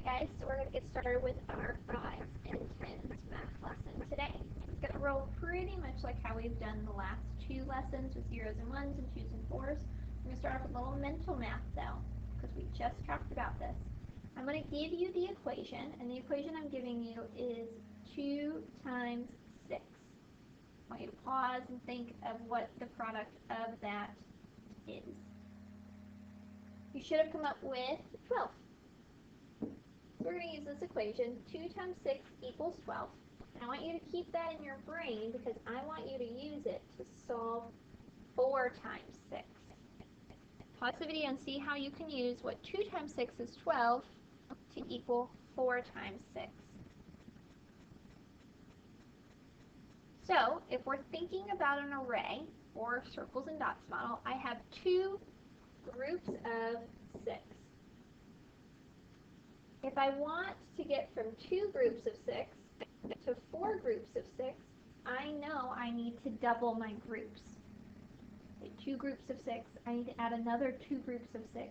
Guys, so we're going to get started with our 5s and 10s math lesson today. It's going to roll pretty much like how we've done the last 2 lessons with 0s and 1s and 2s and 4s. We're going to start off with a little mental math though, because we just talked about this. I'm going to give you the equation, and the equation I'm giving you is 2 times 6. I want you to pause and think of what the product of that is. You should have come up with 12. We're going to use this equation, 2 times 6 equals 12. And I want you to keep that in your brain because I want you to use it to solve 4 times 6. Pause the video and see how you can use what 2 times 6 is 12 to equal 4 times 6. So, if we're thinking about an array, or circles and dots model, I have 2 groups of 6. If I want to get from 2 groups of 6 to 4 groups of 6, I know I need to double my groups. 2 groups of 6, I need to add another 2 groups of 6.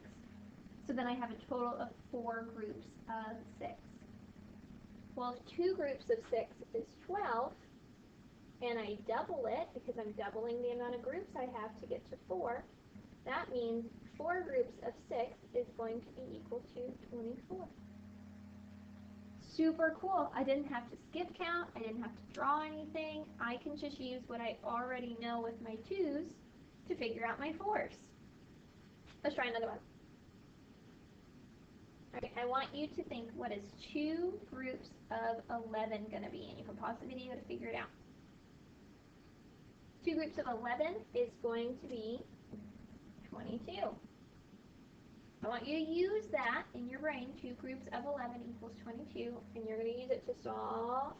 So then I have a total of 4 groups of 6. Well, if 2 groups of 6 is 12, and I double it, because I'm doubling the amount of groups I have to get to 4, that means 4 groups of 6 is going to be equal to 24. Super cool. I didn't have to skip count. I didn't have to draw anything. I can just use what I already know with my 2's to figure out my 4's. Let's try another one. Alright, I want you to think, what is 2 groups of 11 going to be? And you can pause the video to figure it out. 2 groups of 11 is going to be 22. I want you to use that in your brain. 2 groups of 11 equals 22, and you're going to use it to solve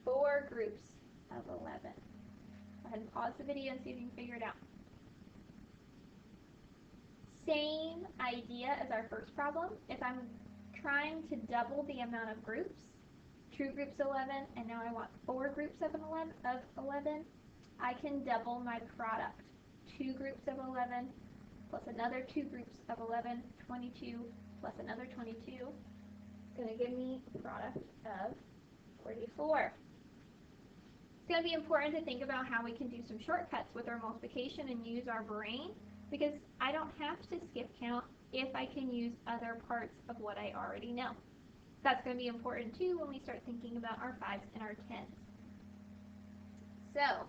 4 groups of 11. Go ahead and pause the video and see if you can figure it out. Same idea as our first problem. If I'm trying to double the amount of groups, 2 groups of 11, and now I want 4 groups of 11, I can double my product. 2 groups of 11 plus another 2 groups of 11, 22, plus another 22, is going to give me a product of 44. It's going to be important to think about how we can do some shortcuts with our multiplication and use our brain, because I don't have to skip count if I can use other parts of what I already know. That's going to be important too when we start thinking about our 5s and our 10s. So,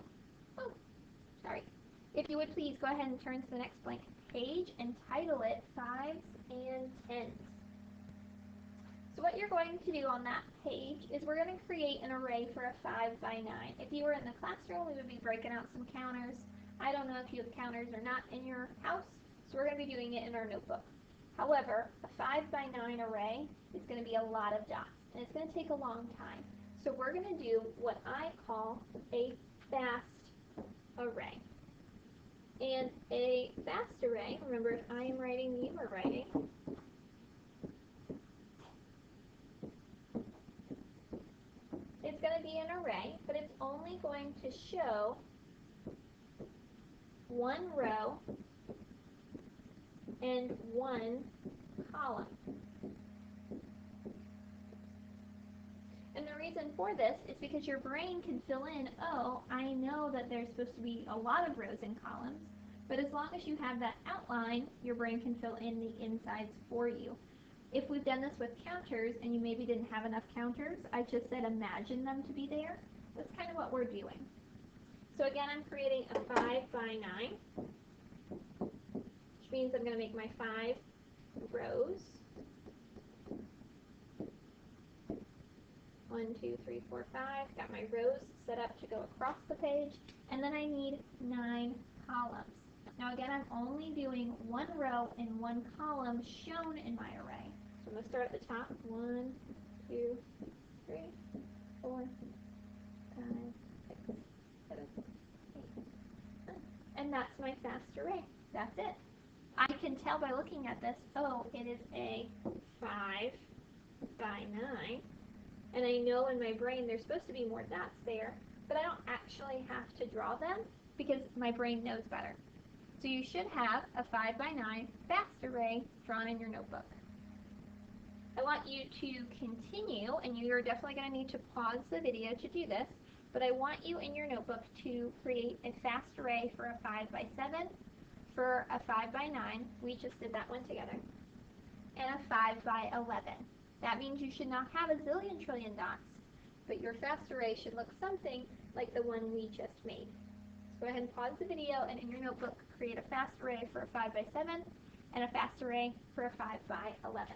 if you would please go ahead and turn to the next blank page and title it 5s and 10s. So what you're going to do on that page is we're going to create an array for a 5 by 9. If you were in the classroom, we would be breaking out some counters. I don't know if you have counters or not in your house, so we're going to be doing it in our notebook. However, a 5 by 9 array is going to be a lot of dots, and it's going to take a long time. So we're going to do what I call a fast array. And a fast array, remember if I am writing, you are writing, it's going to be an array, but it's only going to show 1 row and 1 column. And the reason for this is because your brain can fill in, oh, I know that there's supposed to be a lot of rows and columns, but as long as you have that outline, your brain can fill in the insides for you. If we've done this with counters and you maybe didn't have enough counters, I just said imagine them to be there. That's kind of what we're doing. So again, I'm creating a 5 by 9, which means I'm going to make my 5 rows. 1, 2, 3, 4, 5. Got my rows set up to go across the page, and then I need 9 columns. Now again, I'm only doing 1 row and 1 column shown in my array. So I'm going to start at the top. 1, 2, 3, 4, 5, 6, 7, 8, 9. And that's my fast array. That's it. I can tell by looking at this, oh, it is a 5 by 9. And I know in my brain there's supposed to be more dots there, but I don't actually have to draw them because my brain knows better. So you should have a 5 by 9 fast array drawn in your notebook. I want you to continue, and you're definitely going to need to pause the video to do this, but I want you in your notebook to create a fast array for a 5 by 7, for a 5 by 9, we just did that one together, and a 5 by 11. That means you should not have a zillion trillion dots, but your fast array should look something like the one we just made. So go ahead and pause the video, and in your notebook, create a fast array for a 5 by 7 and a fast array for a 5 by 11.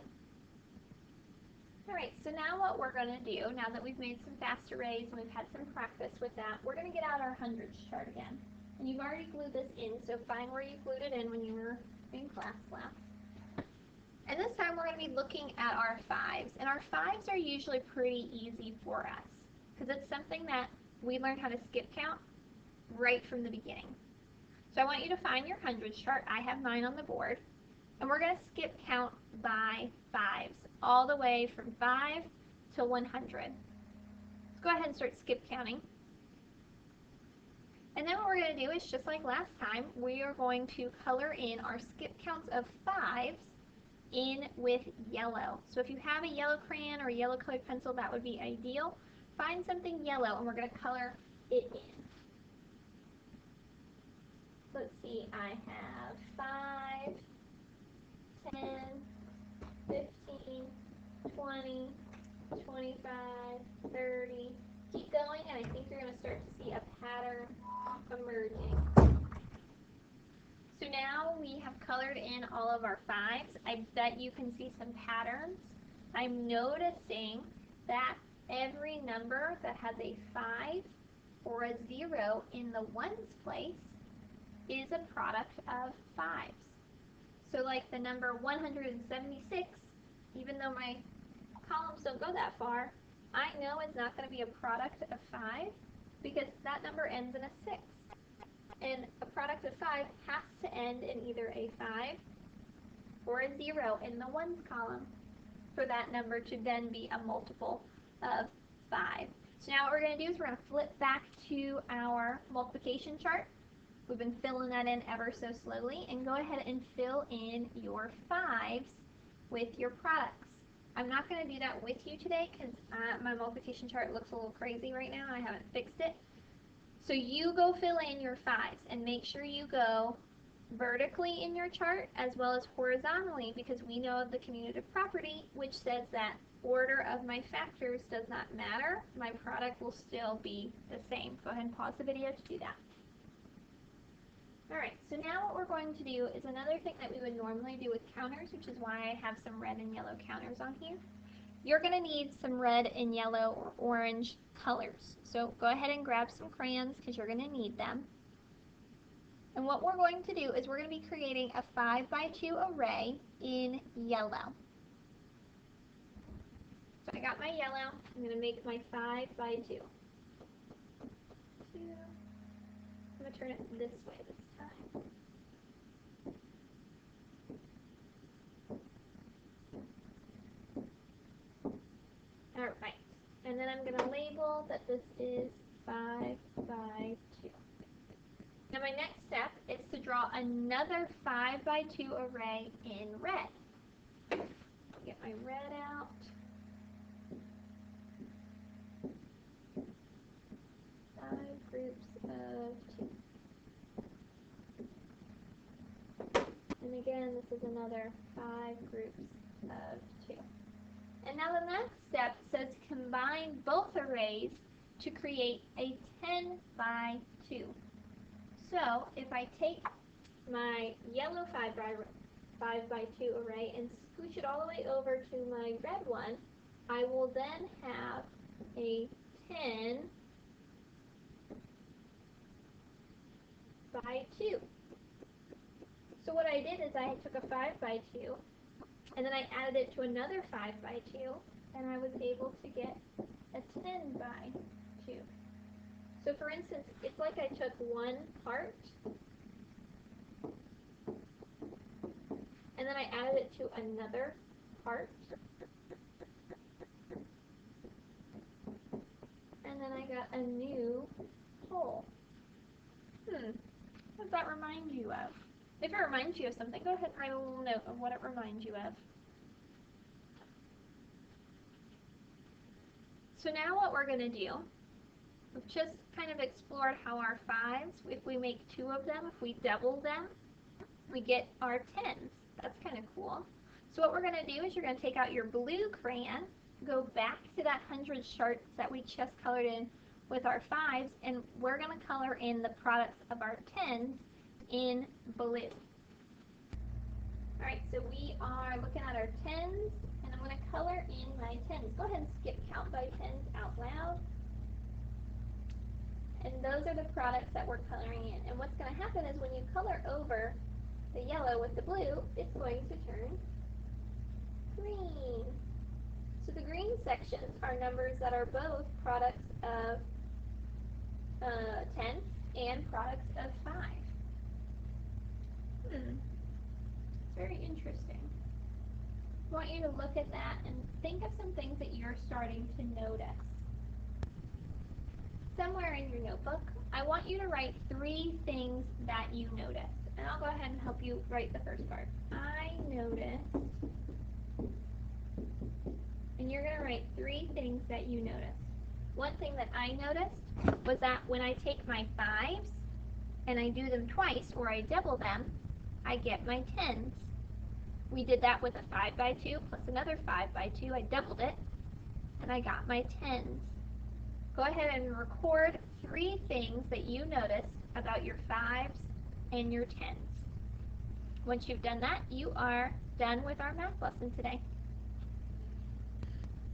Alright, so now what we're going to do, now that we've made some fast arrays and we've had some practice with that, we're going to get out our hundreds chart again. And you've already glued this in, so find where you glued it in when you were in class last. And this time we're going to be looking at our 5s. And our 5s are usually pretty easy for us, because it's something that we learned how to skip count right from the beginning. So I want you to find your hundreds chart. I have mine on the board. And we're going to skip count by 5s, all the way from 5 to 100. Let's go ahead and start skip counting. And then what we're going to do is, just like last time, we are going to color in our skip counts of 5s in with yellow. So if you have a yellow crayon or a yellow colored pencil, that would be ideal. Find something yellow, and we're going to color it in. Let's see, I have 5, 10, 15, 20, 25, 30. Keep going, and I think you're going to start to see a pattern emerging. So now we have colored in all of our 5s. I bet you can see some patterns. I'm noticing that every number that has a 5 or a 0 in the ones place is a product of 5s. So like the number 176, even though my columns don't go that far, I know it's not going to be a product of 5 because that number ends in a 6. And a product of 5 has to end in either a 5 or a 0 in the ones column for that number to then be a multiple of 5. So now what we're going to do is we're going to flip back to our multiplication chart. We've been filling that in ever so slowly, and go ahead and fill in your 5s with your products. I'm not going to do that with you today because my multiplication chart looks a little crazy right now and I haven't fixed it. So you go fill in your 5s and make sure you go vertically in your chart as well as horizontally, because we know the commutative property which says that order of my factors does not matter. My product will still be the same. Go ahead and pause the video to do that. Alright, so now what we're going to do is another thing that we would normally do with counters, which is why I have some red and yellow counters on here. You're going to need some red and yellow or orange colors. So go ahead and grab some crayons because you're going to need them. And what we're going to do is we're going to be creating a 5 by 2 array in yellow. So I got my yellow. I'm going to make my 5 by 2. I'm going to turn it this way this time. Alright, and then I'm going to label that this is 5 by 2. Now my next step is to draw another 5 by 2 array in red. Get my red out. Five groups of 2. And again, this is another 5 groups of 2. And now the next step says combine both arrays to create a 10 by 2. So if I take my yellow 5 by 2 array and scooch it all the way over to my red one, I will then have a 10 by 2. So what I did is I took a 5 by 2 and then I added it to another 5 by 2, and I was able to get a 10 by 2. So for instance, it's like I took one part and then I added it to another part, and then I got a new whole. What does that remind you of? If it reminds you of something, go ahead and write a little note of what it reminds you of. So now what we're going to do, we've just kind of explored how our 5s, if we make 2 of them, if we double them, we get our 10s. That's kind of cool. So what we're going to do is you're going to take out your blue crayon, go back to that 100 charts that we just colored in with our 5s, and we're going to color in the products of our 10s in blue. Alright, so we are looking at our 10s, and I'm going to color in my 10s. Go ahead and skip count by 10s out loud. And those are the products that we're coloring in. And what's going to happen is when you color over the yellow with the blue, it's going to turn green. So the green sections are numbers that are both products of 10 and products of 5. It's very interesting. I want you to look at that and think of some things that you're starting to notice. Somewhere in your notebook, I want you to write 3 things that you noticed. And I'll go ahead and help you write the first part. I noticed. And you're going to write 3 things that you noticed. One thing that I noticed was that when I take my 5s and I do them twice, or I double them, I get my 10s. We did that with a 5 by 2 plus another 5 by 2. I doubled it, and I got my 10s. Go ahead and record 3 things that you noticed about your 5s and your 10s. Once you've done that, you are done with our math lesson today.